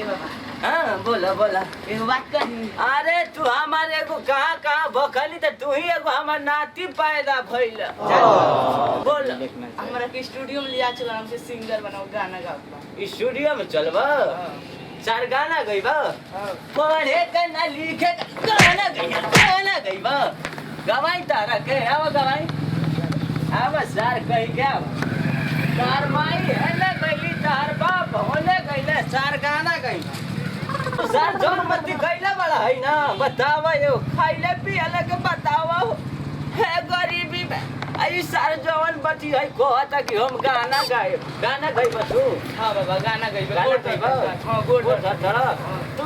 हाँ बोला बोला। एगो बात कही। अरे तू हमारे एगो कहाँ कहाँ भखली तो तू ही एगो हमार नाती पैदा भइल। बोल। हमरा के स्टूडियो में लिया चलो हमसे सिंगर बनाओ गाना गाओ। स्टूडियो में चलबा? चार गाना गईबा? पढ़े के ना लिखे के गाना गईबा? गवाई तारा के आवा गवाई। आवा सर कही के आवा। तार माई है ना गईली तार बाप होने गईले चार गाना गई। सर जौन मती गईला बड़ा है ना बतावा यो खाइले पियले के बतावा है गरीबी में आई सर जौन बची है कहता कि हम गाना गाए गाना गईबा तू? हां बाबा गाना गईबा। गाना गईबा? हां गोड़ धरा तू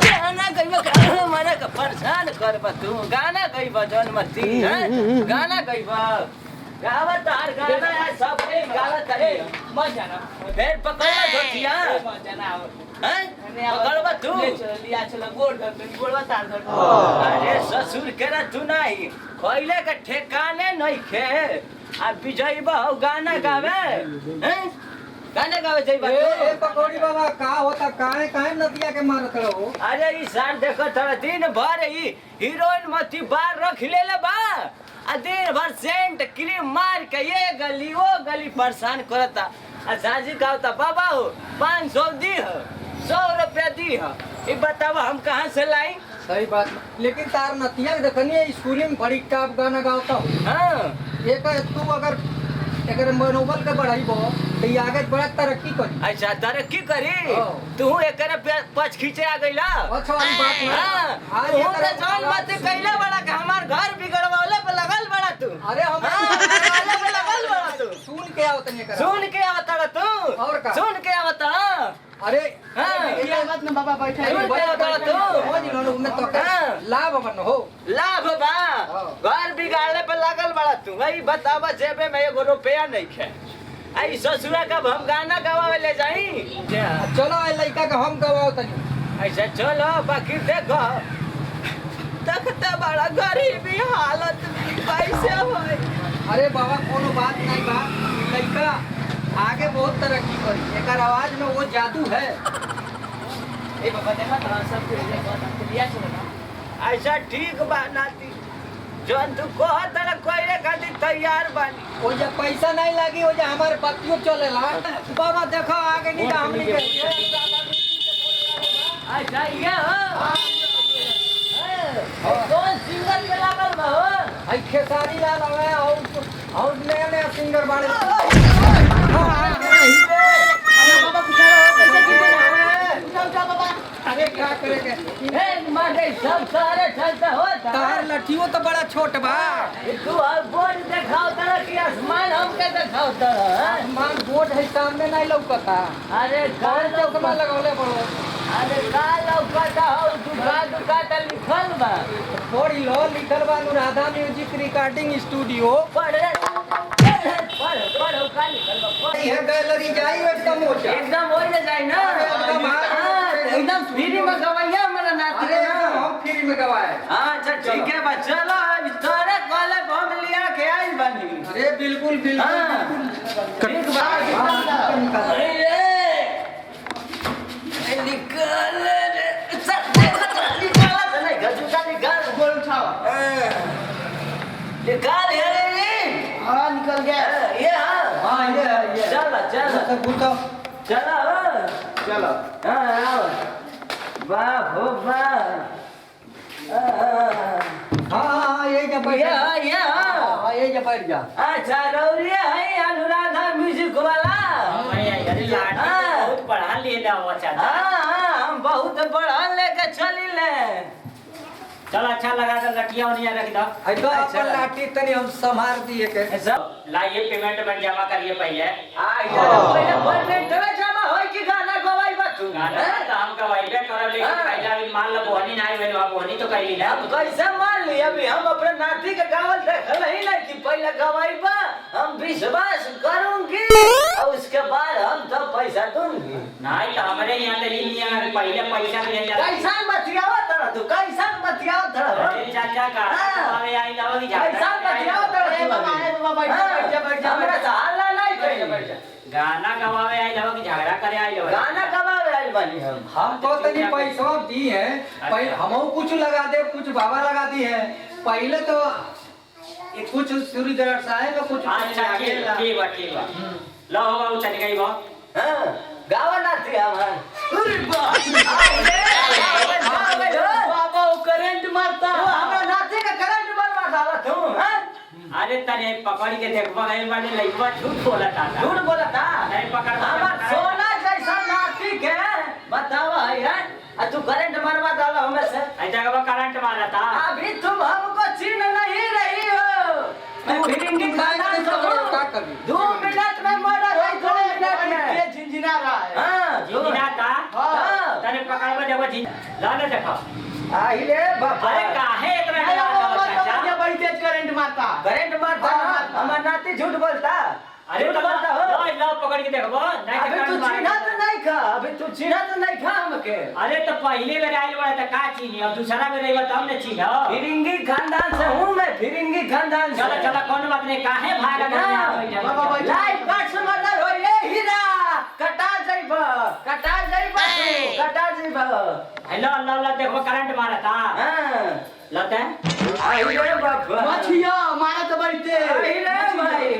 गाना गईबा मरे के परेशान करबा तू गाना गईबा जौन मती है गाना गईबा गावा तार गाना है सब पे गाला तरे मत जाना फिर पकड़वा धोतिया मत जाना हैं पकड़वा तू ले चलो लिया चलो गोड़वा तार धर। अरे ससुर केरा तू नहीं खइले के ठेकाने नहीं खे आ बिजइबा हो गाना गावे हैं गाना गावे जइबा ए पकौड़ी बाबा का होता काहे काहे नदिया के मारत रहो? अरे ई सार देखो थोड़ा दिन भर ई हीरोइन मती बार रख लेले बा आ दिन भर सेंट क्रीम मार के ये गली वो गली परेशान करता आ साजी कहता बाबा हो 500 दी हो 100 रुपया दी हो ये बतावा हम कहाँ से लाई? सही बात लेकिन तार नतिया के देखनी स्कूल में बड़ी टाप गाना गाता हूँ। हाँ एक तू अगर अगर मनोबल के बढ़ाइबो तो ये आगे बड़ा तरक्की करी। अच्छा तरक्की करी हाँ। तू एकरे पछ खींचे आ गईला अच्छा वाली बात ना। हाँ आज तू ये तो तरह जान मत कइला बड़ा कि हमार घर बिगड़वाले पे लगल बड़ा तू। अरे हम बिगड़वाले पे लगल बड़ा तू सुन के आओ तनी करा। सुन के आवता तू और का? सुन के आवता अरे हाँ ये बात में बाबा बैठा सुन के आवता तू हो जी नो में तो हाँ। लाभ बन हो लाभ बा घर बिगाड़ले पे लगल बड़ा तू वही बतावा जेबे में 1 रुपया नहीं खे आई ससुरा कब हम गाना गवावे ले जाई चलो ए लड़का के हम गवाओ तनी। ऐसा चलो बाकी देखो देखते बड़ा गरीबी हालत में कैसे होए। अरे बाबा कोनो बात नहीं बा लड़का आगे बहुत तरक्की करी एकर आवाज में वो जादू है। ए बाबा देखा तो सब के लिया चलो ना। ऐसा ठीक बा नाती जौन तू कह तरह कोई खातिर तैयार बानी। वो जब पैसा नहीं लगी वो जब हमारे बत्तियों चलेला बाबा देखो आगे नहीं हमनी के अच्छा ये हो कौन सिंगर के लागल बा हो? आई खेसारी लाल हवे और नया नया सिंगर बाड़े। बाबा पूछा कैसे की बना उठा बाबा। अरे क्या करे के ए मारे सब सारे चलता हो तार लठियो तो बड़ा छोट बा। तू और बोर्ड दिखाओ तरह की आसमान हमके दिखाओ तरह आसमान बोर्ड है सामने नहीं लौकता। अरे कौन काल चौकमा लगौले पड़ो अरे काल लौकता हो दुका लिखल बा थोड़ी लो लिखल बा अनुराधा म्यूजिक रिकॉर्डिंग स्टूडियो। पढ़ का लिखल बा ये गैलरी जाई एकदम मोटा एकदम हो जाए ना एकदम एकदम फ्री में गवैया मेरा नाती अरे ना हम फ्री में गवाए। अच्छा ठीक है बा चलो अब तोरे कॉले हम लिया के आई बनी। अरे बिल्कुल बिल्कुल हाँ। बिल्कुल। ठीक बा अरे निकल रे निकल नहीं गजुका निकाल गोड़ उठाओ। निकाल रे हां निकल गया। ये हाँ ये चलो चलो सब पूछो चलो चलो। हाँ आओ वाह हो वाह हाँ ये जब बैठ जा। ये हाँ ये जब बैठ जा। अच्छा रौरिया है अनुराधा म्यूजिक वाला बहुत पढ़ा लिए ना वो चाचा। हाँ हम बहुत बड़ा लेके चली ले चल अच्छा लगा कर लटिया उनिया रख दो। ऐसा अपन लाठी तनी हम संभार दिए के। सब लाइए पेमेंट में जमा करिए पहले। आई पहले पेमेंट में जमा होई कि गाना गवाई बा तू गाना तो हम गवाइबे करब लेकिन पहले अभी मान लो बोहनी नहीं भेल हम बोहनी तो करी ना। हम कैसे मान ली अभी हम अपने नाती के गावल देखल ही नहीं कि पहले गवाई बा हम विश्वास करूंगी और उसके बाद हम तो पैसा दूंगी। नहीं तो हमारे यहाँ तो इन यहाँ पहले पैसा भी नहीं जाता। कैसा बतियावा तरह तू कैसा बतियावा तरह अरे चाचा का हमारे आई लवगी कैसा बतियावा तरह तू हमरा से हल्ला नहीं करी गाना गवावे आई लवगी झगड़ा करे आई लवगी। गाना गवावे आई आयल बानी हमको तनी पैसा दी है, पहले हमहू कुछ लगा दे, कुछ बाबा लगा दी है। पहले तो ये कुछ सूर्य दरअसल साहे में कुछ अच्छा ठीक बा लो होगा उ तनी गई बा हां गावा नाती हमार अरे बाबा वो करंट मारता तू हमरा नाती का करंट मारवा डाला तू हां अरे तने पकड़ के देखबा गइल बानी लइकवा झूठ बोलता झूठ बोलता नहीं पकड़ हमार सोना जैसा नाती के बतावा यार तू करंट मारवा डाला हमें से ऐ जगह करंट मारता अभी तुम हमको चिन्ह नहीं रही हो मैं फिरिंगी खानदान से हूं क्या करी 2 मिनट में मर्डर है 2 मिनट में ये झिनझिना रहा है। हां जिंदा हां तने पकड़वा देबो जी लाने देखो आई रे बाबा अरे काहे इतना डरा ये बड़ी तेज करंट मारता। करंट मारता हमार नाती झूठ बोलता अरे झूठ तो बोलता हो लो लो पकड़ के देखबो नहीं अभी तो तू करंट चिन्ह मार तो नहीं खा अभी तू चिन्ह तो नहीं खा हमके अरे तो पहले बेर आइल बड़ा त का चीनी अब दूसरा बेर आइबा तब ने चीनी फिरिंगी खानदान से हूं मैं फिरिंगी खानदान से चलो चलो कौन बात नहीं काहे भागा बाबा लाइफ कार्ड से मर्डर हो ये हीरा कटा जाइबा हेलो अल्लाह अल्लाह देखो करंट मारता हां लते आई रे बाबा मछिया मारा तो बड़ी तेज। आई रे भाई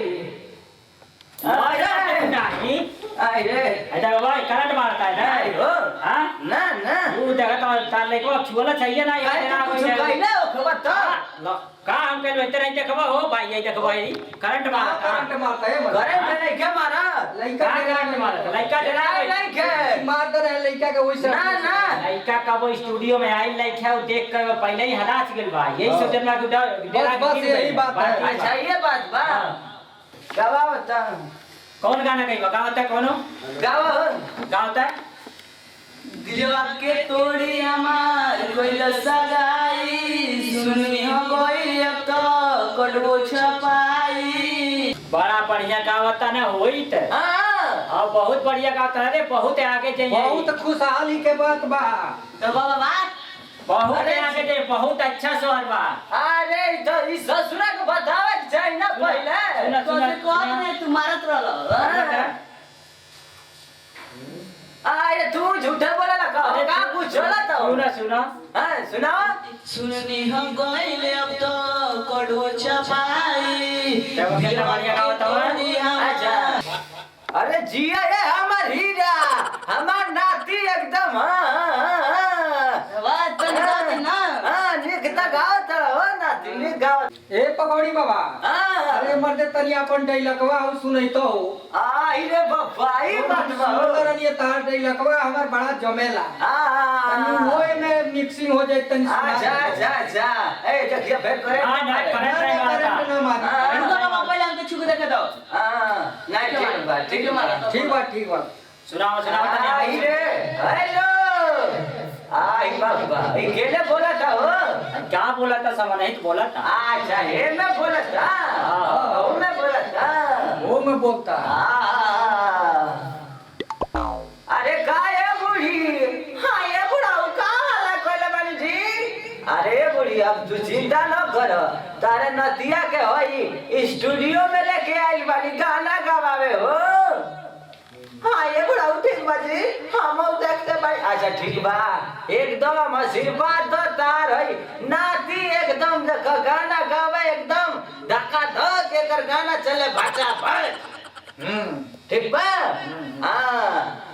अरे नहीं आई रे ऐसा भाई करंट मारता है आई ना हो हां ना ना तू देखा तो तार ले को छुअला चाहिए ना काय यार कुछ कहले हो खबर तो लो का हम के इधर आई देखबो हो भाई ये देखबो भाई करंट मारता करंट मारता है मर करे नहीं क्या मारा लइका का करंट मारता लइका डरा नहीं के मार दे रहे लइका के वैसे ना ना लइका का वो स्टूडियो में आई लाइक है वो देख कर पहले ही हलाच गेल बा यही सोचन ना कि डरा बस यही बात है। अच्छा ये बात बा गावा बता कौन गाना गई गावता कोनो गावा गावता दिलवा के तोड़ी हमार कोई सगाई सुनी हो गई अब तो कटबो छपाई बड़ा बढ़िया गावता ना होई त हां अब बहुत बढ़िया गाता है रे बहुत आगे जाइए बहुत खुशहाली के बात बा। तो बाबा बहुत अरे आगे जाइए बहुत अच्छा स्वर बा अरे तो इस ससुरा को बतावे चाहिए ना पहले सुना, तो सुना, कौन सुना। ने तू मारत रहलो अरे तू झूठे बोला ना का कुछ बोला तो सुना सुना हां सुनाओ सुननी हम गइले अब तो कड़ो छपाई देखो कितना बढ़िया गावता है अच्छा अरे जिया ये हमार हीरा हमार नाती एकदम आवाज तो ना हां निकता गावत हो नाती निक गावत ए पकौड़ी बाबा हां अरे मर्दे तनी अपन डायलॉगवा हो सुनई तो आई रे बाबा ई बात बा सुंदर ये तार डायलॉगवा हमर बड़ा जमेला तनी हां होए में मिक्सिंग हो जाए तनी अच्छा अच्छा अच्छा ए देखिए फिर करे हां ना करंट नहीं मारता ना मार इनको बाबा पहले हमके छुके देखे दो हां नहीं ठीक बात ठीक बा सुनाओ सुनाओ आई रे हेलो आई बाबा ये केले बोला था हो क्या बोला था समझ नहीं तो बोला था अच्छा ये मैं बोला था ओ मैं बोला था वो मैं बोलता अरे का है बूढ़ी हाँ ये बुढ़ाऊ का हाल कोइला बानी जी अरे बूढ़ी अब तू चिंता न कर तारे नतिया के होई स्टूडियो में लेके आई बानी गाना गवावे हो हाँ ये बुढ़ाऊ ठीक बा जी हम देखते भाई अच्छा ठीक बा एकदम आशीर्वाद दो तार है नाती एकदम गाना गावे एकदम धक्का धक एकर गाना चले भाचा भर ठीक बा हाँ